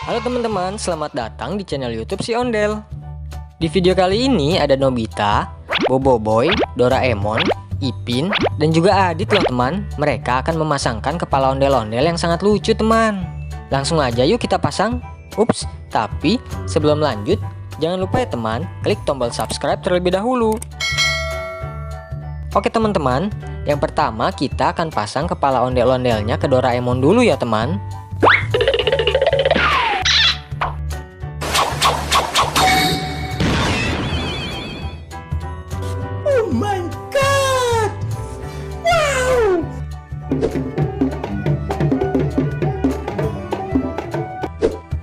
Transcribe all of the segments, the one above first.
Halo teman-teman, selamat datang di channel YouTube si Ondel. Di video kali ini ada Nobita, Bobo Boy, Doraemon, Ipin, dan juga Adit loh teman. Mereka akan memasangkan kepala ondel-ondel yang sangat lucu teman. Langsung aja yuk kita pasang. Ups, tapi sebelum lanjut, jangan lupa ya teman, klik tombol subscribe terlebih dahulu. Oke teman-teman, yang pertama kita akan pasang kepala ondel-ondelnya ke Doraemon dulu ya teman. Oh my god! Wow!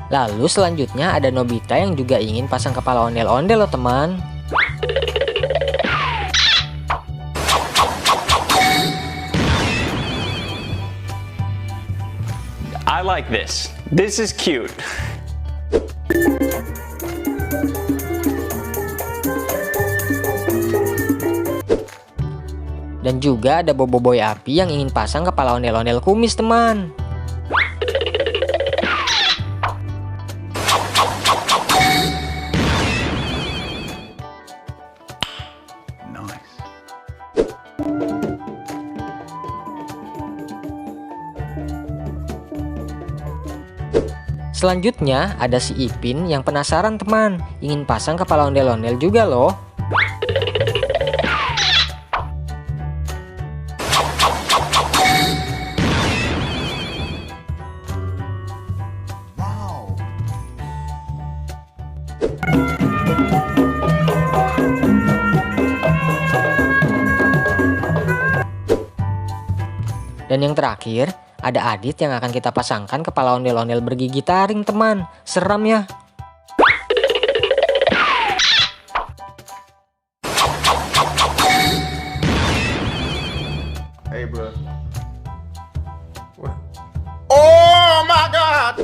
Lalu selanjutnya ada Nobita yang juga ingin pasang kepala ondel-ondel loh teman. I like this. This is cute. Dan juga ada Bobo Boy Api yang ingin pasang kepala ondel-ondel kumis teman. Selanjutnya ada si Ipin yang penasaran teman, ingin pasang kepala ondel-ondel juga loh. Dan yang terakhir, ada Adit yang akan kita pasangkan kepala ondel-ondel bergigi taring teman. Seram ya. Hey bro. What? Oh my god!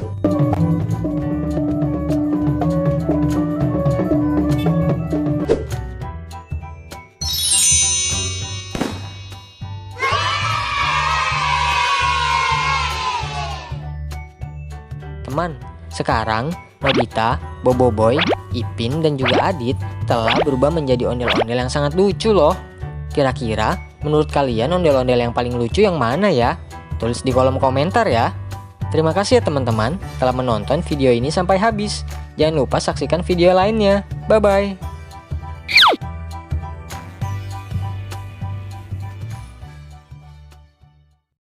Teman, sekarang Nobita, Bobo Boy, Ipin, dan juga Adit telah berubah menjadi ondel-ondel yang sangat lucu loh. Kira-kira menurut kalian ondel-ondel yang paling lucu yang mana ya? Tulis di kolom komentar ya. Terima kasih ya teman-teman telah menonton video ini sampai habis. Jangan lupa saksikan video lainnya. Bye-bye.